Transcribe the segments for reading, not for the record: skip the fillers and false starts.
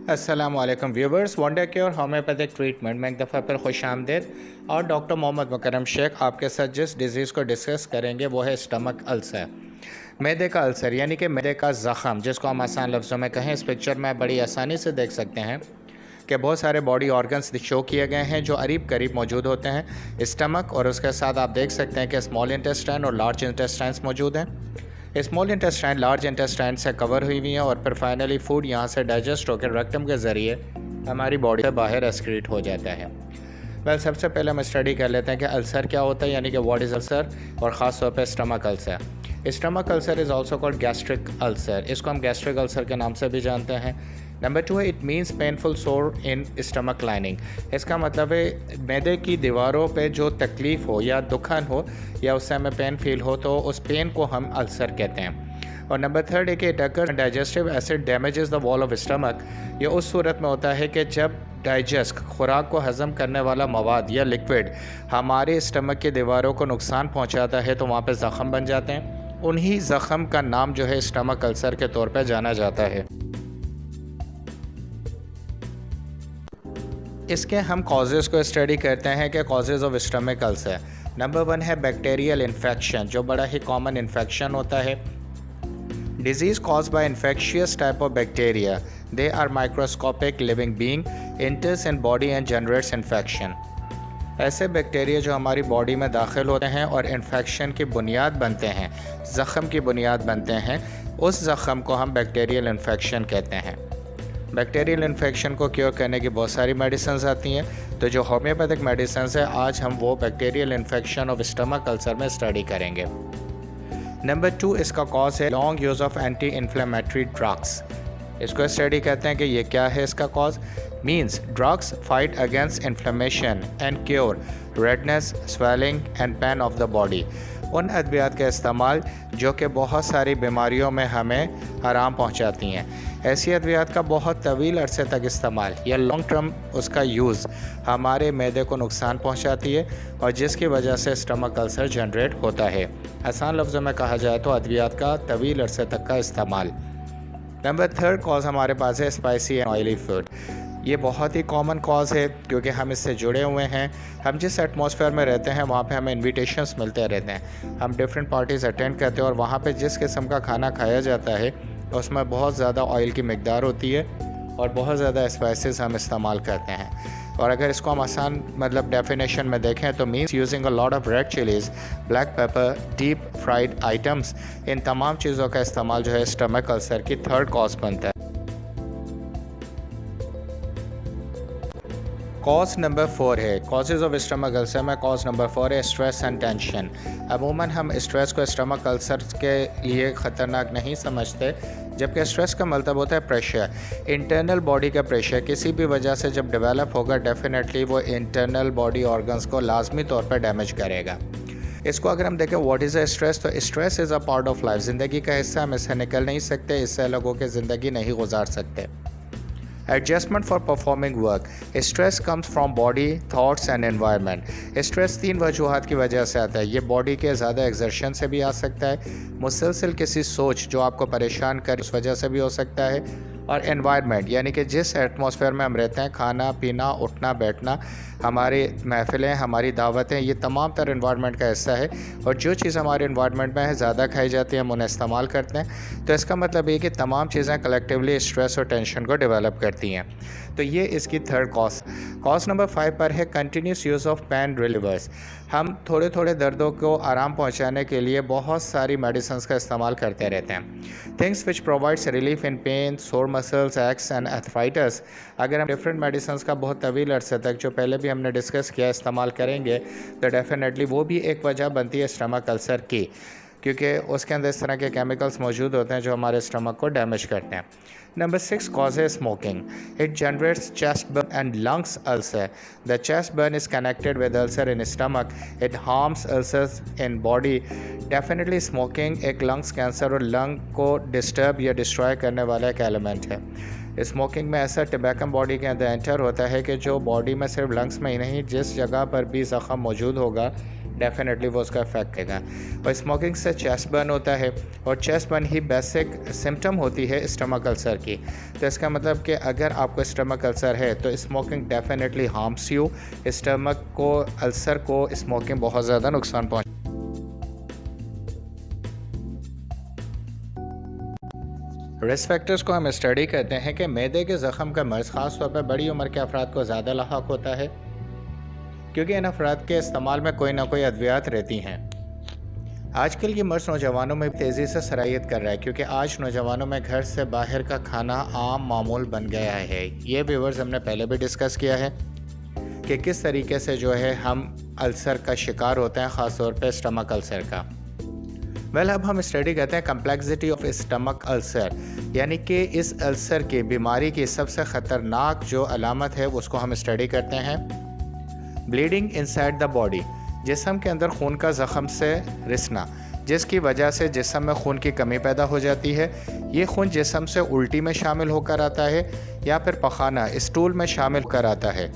अस्सलामुअलैकुम viewers, wonder care homeopathic treatment में एक दफ़ा फिर खुश आमदीद। और डॉक्टर मोहम्मद मुकरम शेख आपके साथ जिस डिज़ीज़ को डिस्कस करेंगे वो है स्टमक अल्सर। मैदे का अल्सर यानी कि मैदे का ज़ख़म, जिसको हम आसान लफ्ज़ों में कहें। इस पिक्चर में बड़ी आसानी से देख सकते हैं कि बहुत सारे बॉडी ऑर्गन्स शो किए गए हैं जो करीब करीब मौजूद होते हैं स्टमक, और उसके साथ आप देख सकते हैं कि स्मॉल इंटेस्टाइन और लार्ज इंटेस्टाइन्स मौजूद हैं। स्मॉल इंटेस्टाइन लार्ज इंटेस्टाइन से कवर हुई हुई हैं और फिर फाइनली फूड यहाँ से डाइजेस्ट होकर रेक्टम के ज़रिए हमारी बॉडी से बाहर एक्सक्रीट हो जाता है। सबसे पहले हम स्टडी कर लेते हैं कि अल्सर क्या होता है, यानी कि व्हाट इज़ अल्सर, और ख़ास तौर पे stomach ulcer. Stomach ulcer is also called gastric ulcer. इसको हम गैस्ट्रिक अल्सर के नाम से भी जानते हैं। नंबर 2 है इट मीन्स पेनफुल सोर इन स्टमक लाइनिंग। इसका मतलब है मैदे की दीवारों पे जो तकलीफ़ हो या दुखन हो या उससे हमें पेन फील हो तो उस पेन को हम अल्सर कहते हैं। और नंबर 3 है कि it occurs digestive acid damages the wall of stomach. ये उस सूरत में होता है कि जब डाइजेस्ट खुराक को हज़म करने वाला मवाद या लिक्विड हमारे स्टमक की दीवारों को नुकसान पहुंचाता है तो वहाँ पे ज़ख़म बन जाते हैं। उन्हीं ज़ख़म का नाम जो है स्टमक अल्सर के तौर पर जाना जाता है। इसके हम कॉजेज़ को स्टडी करते हैं कि causes of stomach ulcer. Number 1 है बैक्टीरियल इन्फेक्शन, जो बड़ा ही कॉमन इन्फेक्शन होता है। Disease cause by infectious type of bacteria, they are microscopic living being, enters in body and generates infection. ऐसे बैक्टीरिया जो हमारी बॉडी में दाखिल होते हैं और इन्फेक्शन की बुनियाद बनते हैं, ज़ख़म की बुनियाद बनते हैं, उस ज़ख़म को हम बैक्टीरियल इन्फेक्शन कहते हैं। बैक्टीरियल इन्फेक्शन को क्योर करने की बहुत सारी मेडिसिन आती हैं, तो जो होम्योपैथिक मेडिसिन है आज हम वो bacterial infection of stomach ulcer में स्टडी करेंगे। नंबर 2 इसका कॉज है long use of anti inflammatory drugs. इसको स्टडी कहते हैं कि ये क्या है इसका cause. Means drugs fight against inflammation and cure redness, swelling and pain of the body. उन अद्वियात का इस्तेमाल जो कि बहुत सारी बीमारियों में हमें आराम पहुंचाती हैं, ऐसी अद्वियात का बहुत तवील अरसे तक इस्तेमाल या लॉन्ग टर्म उसका यूज़ हमारे मैदे को नुकसान पहुंचाती है और जिसकी वजह से स्टमक अल्सर जनरेट होता है। आसान लफ्ज़ों में कहा जाए तो अद्वियात का तवील अरसे तक का इस्तेमाल। नंबर 3 कॉज हमारे पास है स्पाइसी एंड ऑयली फूड। ये बहुत ही कॉमन कॉज है क्योंकि हम इससे जुड़े हुए हैं। हम जिस एटमॉस्फेयर में रहते हैं वहाँ पे हमें इनविटेशंस मिलते रहते हैं, हम डिफरेंट पार्टीज़ अटेंड करते हैं और वहाँ पे जिस किस्म का खाना खाया जाता है उसमें बहुत ज़्यादा ऑयल की मकदार होती है और बहुत ज़्यादा स्पाइसेस हम इस्तेमाल करते हैं। और अगर इसको हम आसान डेफिनेशन में देखें तो means using a lot of red chillies, black pepper, deep fried items, इन तमाम चीज़ों का इस्तेमाल जो है स्टमक अल्सर की 3rd कॉज बनता है। कॉज नंबर 4 है कॉजेज़ ऑफ स्टमक अल्सर में कॉज नंबर 4 है स्ट्रेस एंड टेंशन। अमूमन हम स्ट्रेस को स्टमक अल्सर के लिए ख़तरनाक नहीं समझते, जबकि स्ट्रेस का मतलब होता है प्रेशर। इंटरनल बॉडी का प्रेशर किसी भी वजह से जब डेवलप होगा डेफिनेटली वो इंटरनल बॉडी ऑर्गन्स को लाजमी तौर पर डैमेज करेगा। इसको अगर हम देखें व्हाट इज़ अ स्ट्रेस, तो stress is a part of life, ज़िंदगी का हिस्सा। हम इससे निकल नहीं सकते, इससे लोगों की ज़िंदगी नहीं गुजार सकते। Adjustment for performing work, stress comes from body, thoughts and environment. Stress 3 वजूहात की वजह से आता है। ये बॉडी के ज़्यादा एक्सर्शन से भी आ सकता है, मुसलसल किसी सोच जो आपको परेशान करे उस वजह से भी हो सकता है, और एनवायरनमेंट यानी कि जिस एटमॉस्फेयर में हम रहते हैं, खाना पीना, उठना बैठना, हमारी महफ़िलें, हमारी दावतें, ये तमाम तर इन्वायरमेंट का हिस्सा है। और जो चीज़ हमारे इन्वायरमेंट में है ज़्यादा खाई जाती है, हम उन्हें इस्तेमाल करते हैं, तो इसका मतलब ये कि तमाम चीज़ें कलेक्टिवली स्ट्रेस और टेंशन को डेवलप करती हैं। तो ये इसकी 3rd कॉज। कॉज नंबर 5 पर है continuous use of pen relievers. हम थोड़े थोड़े दर्दों को आराम पहुंचाने के लिए बहुत सारी मेडिसिन का इस्तेमाल करते रहते हैं। Things which provides relief in pen, सोर मसल्स, एक्स एंड आर्थराइटिस। अगर हम डिफरेंट मेडिसिन का बहुत तवील अरसे तक, जो पहले भी हमने डिस्कस किया, इस्तेमाल करेंगे तो डेफिनेटली वो भी एक वजह बनती है स्टमक अल्सर की, क्योंकि उसके अंदर इस तरह के केमिकल्स मौजूद होते हैं जो हमारे स्टमक को डैमेज करते हैं। नंबर 6 कॉज है smoking. It generates chest burn and lungs ulcer. The chest burn is connected with ulcer in stomach, it harms ulcers in body. Definitely smoking एक लंग्स कैंसर और लंग को disturb या destroy करने वाला एक element है। Smoking में ऐसा टबैकम बॉडी के अंदर एंटर होता है कि जो बॉडी में सिर्फ लंग्स में ही नहीं, जिस जगह पर भी ज़ख़म मौजूद होगा डेफिनेटली वो उसका इफेक्ट देगा। और स्मोकिंग से चेस्ट बर्न होता है, और चेस्ट बर्न ही बेसिक सिम्टम होती है स्टमक अल्सर की। तो इसका मतलब कि अगर आपको स्टमक अल्सर है तो smoking definitely harms you. Stomach को अल्सर को स्मोकिंग बहुत ज़्यादा नुकसान पहुँच। रिस्क फैक्टर्स को हम स्टडी करते हैं कि मैदे के ज़ख़म का मर्ज़ ख़ास तौर पर बड़ी उम्र के अफराद को ज़्यादा लाहक होता है, क्योंकि इन अफराद के इस्तेमाल में कोई ना कोई अद्वियात रहती हैं। आजकल ये मर्ज़ नौजवानों में तेज़ी से सरायत कर रहा है, क्योंकि आज नौजवानों में घर से बाहर का खाना आम मामूल बन गया है। ये व्यूअर्स हमने पहले भी डिस्कस किया है कि किस तरीके से जो है हम अल्सर का शिकार होते हैं, ख़ास तौर पर स्टमक अल्सर का। अब हम स्टडी करते हैं कम्प्लेक्सिटी ऑफ स्टमक अल्सर, यानी कि इस अल्सर की बीमारी की सबसे ख़तरनाक जो अलामत है उसको हम स्टडी करते हैं। ब्लीडिंग इनसाइड द बॉडी, जिस्म के अंदर खून का ज़ख़म से रिसना, जिसकी वजह से जिस्म में खून की कमी पैदा हो जाती है। ये खून जिस्म से उल्टी में शामिल होकर आता है या फिर पखाना स्टूल में शामिल होकर आता है।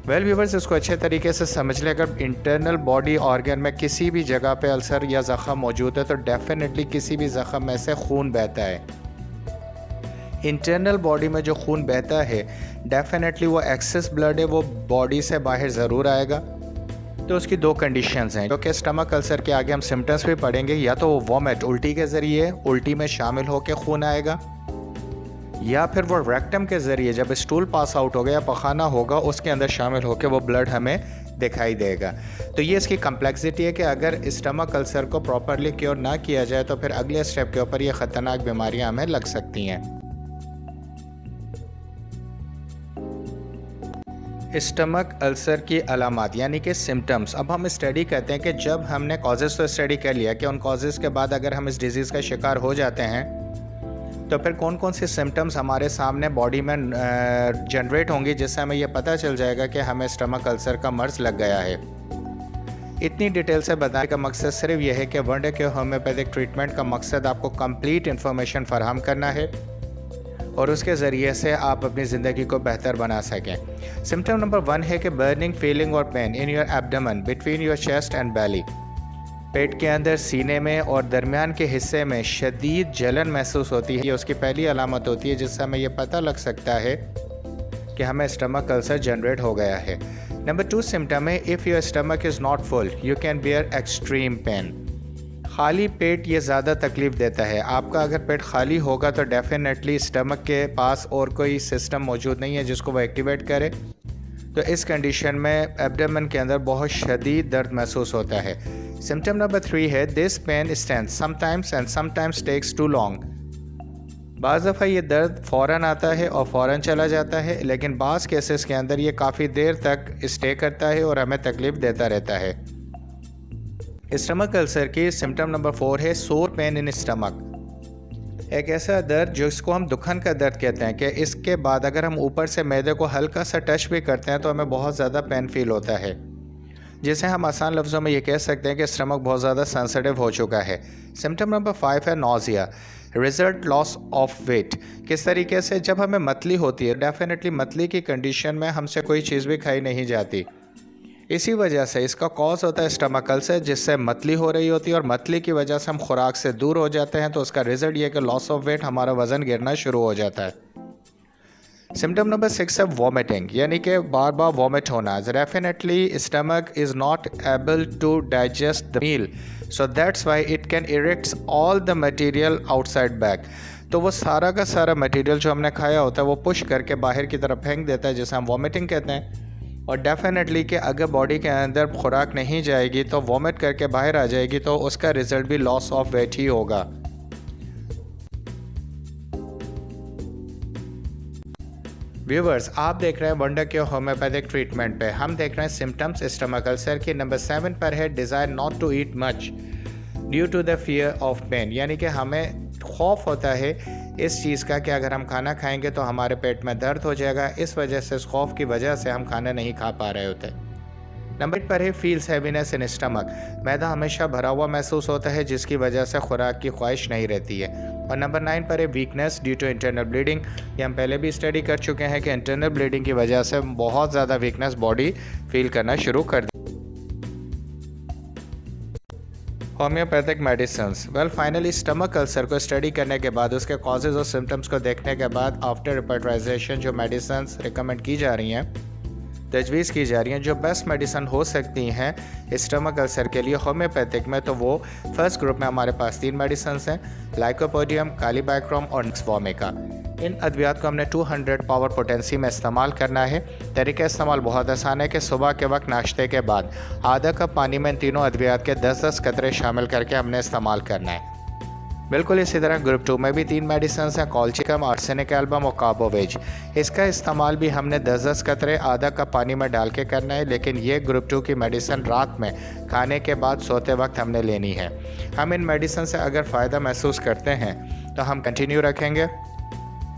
व्यूवर्स, इसको अच्छे तरीके से समझ लें। अगर इंटरनल बॉडी ऑर्गन में किसी भी जगह पे अल्सर या ज़ख़म मौजूद है तो डेफिनेटली किसी भी ज़ख़म में से खून बहता है। इंटरनल बॉडी में जो खून बहता है डेफिनेटली वो एक्सेस ब्लड है, वो बॉडी से बाहर ज़रूर आएगा। तो उसकी दो कंडीशंस हैं, जो कि स्टमक अल्सर के आगे हम सिम्टम्स भी पढ़ेंगे। या तो वो वॉमिट, उल्टी के ज़रिए उल्टी में शामिल होकर खून आएगा, या फिर वो रेक्टम के ज़रिए जब स्टूल पास आउट होगा या पखाना होगा उसके अंदर शामिल होकर वो ब्लड हमें दिखाई देगा। तो ये इसकी कम्प्लेक्सिटी है कि अगर स्टमक अल्सर को प्रॉपरली क्योर ना किया जाए तो फिर अगले स्टेप के ऊपर ये ख़तरनाक बीमारियां हमें लग सकती हैं। स्टमक अल्सर की अलामात यानी कि सिम्टम्स। अब हम स्टडी करते हैं कि जब हमने कॉजेज़ तो स्टडी कर लिया कि उन कॉजेज़ के बाद अगर हम इस डिज़ीज़ का शिकार हो जाते हैं तो फिर कौन कौन से सिम्टम्स हमारे सामने बॉडी में जनरेट होंगी, जिससे हमें यह पता चल जाएगा कि हमें स्टमक अल्सर का मर्ज़ लग गया है। इतनी डिटेल से बताने का मकसद सिर्फ यह है कि वंडर क्योर होम्योपैथिक ट्रीटमेंट का मकसद आपको कंप्लीट इन्फॉर्मेशन फराहम करना है और उसके ज़रिए से आप अपनी ज़िंदगी को बेहतर बना सकें। सिम्टम नंबर 1 है कि बर्निंग फीलिंग और pain in your abdomen between your chest and belly. पेट के अंदर, सीने में और दरमियान के हिस्से में शदीद जलन महसूस होती है। ये उसकी पहली अलामत होती है जिससे हमें ये पता लग सकता है कि हमें स्टमक अल्सर जनरेट हो गया है। नंबर 2 सिम्टम है if your stomach is not full you can bear extreme pain. खाली पेट ये ज़्यादा तकलीफ़ देता है। आपका अगर पेट खाली होगा तो डेफिनेटली स्टमक के पास और कोई सिस्टम मौजूद नहीं है जिसको वो एक्टिवेट करे। तो इस कंडीशन में एब्डोमेन के अंदर बहुत शदीद दर्द महसूस होता है। सिम्टम नंबर 3 है this pain stands sometimes and sometimes takes too long. बाज़ दफ़ा ये दर्द फ़ौरन आता है और फ़ौरन चला जाता है, लेकिन बाज़ केसेस के अंदर ये काफ़ी देर तक स्टे करता है और हमें तकलीफ़ देता रहता है। स्टमक अल्सर की सिम्टम नंबर 4 है सोर पेन इन स्टमक। एक ऐसा दर्द जिसको हम दुखन का दर्द कहते हैं कि इसके बाद अगर हम ऊपर से मैदे को हल्का सा टच भी करते हैं तो हमें बहुत ज़्यादा पेन फील होता है, जिसे हम आसान लफ्ज़ों में ये कह सकते हैं कि स्टमक बहुत ज़्यादा सेंसिटिव हो चुका है। सिम्टम नंबर 5 है nausea, result loss of weight. किस तरीके से जब हमें मतली होती है, डेफिनेटली मतली की कंडीशन में हमसे कोई चीज़ भी खाई नहीं जाती। इसी वजह से इसका कॉज होता है स्टमक अल्सर, जिससे मतली हो रही होती है और मतली की वजह से हम खुराक से दूर हो जाते हैं। तो उसका रिजल्ट ये कि लॉस ऑफ वेट, हमारा वज़न गिरना शुरू हो जाता है। सिम्टम नंबर 6 है वॉमिटिंग, यानी कि बार बार वॉमिट होना। Definitely stomach is not able to digest the meal, so that's why it can ejects all the material outside back. तो वो सारा का सारा मटेरियल जो हमने खाया होता है वो पुश करके बाहर की तरफ फेंक देता है, जिसे हम वॉमिटिंग कहते हैं। और डेफिनेटली कि अगर बॉडी के अंदर खुराक नहीं जाएगी तो वॉमिट करके बाहर आ जाएगी, तो उसका रिजल्ट भी लॉस ऑफ वेट ही होगा। व्यूवर्स, आप देख रहे हैं वंडर क्योर होम्योपैथिक ट्रीटमेंट पे। हम देख रहे हैं सिम्टम्स स्टमक अल्सर की। नंबर 7 पर है desire not to eat much due to the fear of pain, यानी कि हमें खौफ होता है इस चीज़ का कि अगर हम खाना खाएंगे तो हमारे पेट में दर्द हो जाएगा। इस वजह से, इस खौफ की वजह से हम खाना नहीं खा पा रहे होते। नंबर 8 पर है फील्स हैवीनेस इन स्टमक। मैदा हमेशा भरा हुआ महसूस होता है, जिसकी वजह से खुराक की ख्वाहिश नहीं रहती है। और नंबर 9 पर है weakness due to internal bleeding. ये हम पहले भी स्टडी कर चुके हैं कि इंटरनल ब्लीडिंग की वजह से बहुत ज़्यादा वीकनेस बॉडी फील करना शुरू कर homeopathic medicines finally stomach ulcer को स्टडी करने के बाद उसके कॉजेज़ और सिम्टम्स को देखने के बाद आफ्टर रिपर्टराइजेशन जो मेडिसिन्स रिकमेंड की जा रही हैं, तजवीज़ की जा रही हैं, जो बेस्ट मेडिसन हो सकती हैं स्टमक अल्सर के लिए होम्योपैथिक में, तो वो फर्स्ट ग्रुप में हमारे पास 3 मेडिसिन्स हैं, लाइकोपोडियम, कालीबैक्रोम और निक्सवोमिका। इन अद्वियात को हमने 200 पावर पोटेंसी में इस्तेमाल करना है। तरीका इस्तेमाल बहुत आसान है कि सुबह के वक्त नाश्ते के बाद आधा कप पानी में इन तीनों अद्वियात के 10-10 कतरे शामिल करके हमने इस्तेमाल करना है। बिल्कुल इसी तरह ग्रुप 2 में भी 3 मेडिसिन्स हैं, कॉल्चिकम, आर्सेनिक एल्बम और कार्बोवेज। इसका इस्तेमाल भी हमने 10-10 कतरे आधा कप पानी में डाल के करना है, लेकिन ये ग्रुप 2 की मेडिसिन रात में खाने के बाद सोते वक्त हमने लेनी है। हम इन मेडिसिन से अगर फ़ायदा महसूस करते हैं तो हम कंटिन्यू रखेंगे।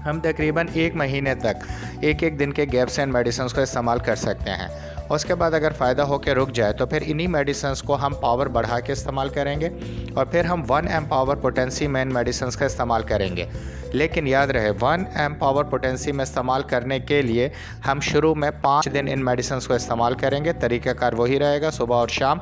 हम तकरीबन 1 महीने तक एक दिन के गैप से इन मेडिसिन को इस्तेमाल कर सकते हैं। उसके बाद अगर फ़ायदा हो के रुक जाए तो फिर इन्हीं मेडिसिन को हम पावर बढ़ा के इस्तेमाल करेंगे और फिर हम 1 एम पावर पोटेंसी में इन मेडिसिन का इस्तेमाल करेंगे। लेकिन याद रहे 1 एम पावर पोटेंसी में इस्तेमाल करने के लिए हम शुरू में 5 दिन इन मेडिसिन को इस्तेमाल करेंगे। तरीक़ाकार वही रहेगा, सुबह और शाम,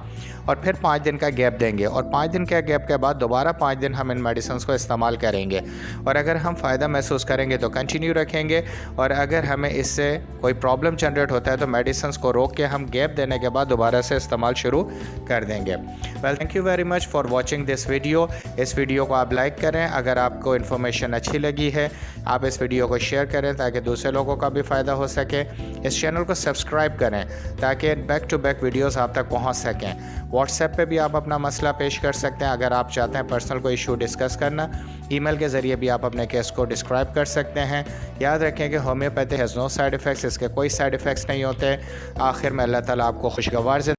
और फिर 5 दिन का गैप देंगे और 5 दिन के गैप के बाद दोबारा 5 दिन हम इन मेडिसिन को इस्तेमाल करेंगे। और अगर हम फ़ायदा महसूस करेंगे तो कंटिन्यू रखेंगे, और अगर हमें इससे कोई प्रॉब्लम जनरेट होता है तो मेडिसिन को रोक के हम गैप देने के बाद दोबारा से इस्तेमाल शुरू कर देंगे। Thank you very much for watching this video. इस वीडियो को आप लाइक करें। अगर आपको इन्फॉर्मेशन अच्छी लगी है आप इस वीडियो को शेयर करें ताकि दूसरे लोगों का भी फ़ायदा हो सके। इस चैनल को सब्सक्राइब करें ताकि बैक टू बैक वीडियोस आप तक पहुंच सकें। व्हाट्सएप पे भी आप अपना मसला पेश कर सकते हैं। अगर आप चाहते हैं पर्सनल कोई इशू डिस्कस करना, ईमेल के ज़रिए भी आप अपने केस को डिस्क्राइब कर सकते हैं। याद रखें कि homeopathy has no side effects, इसके कोई साइड इफ़ेक्ट्स नहीं होते। आखिर में अल्लाह ताला आपको खुशगवार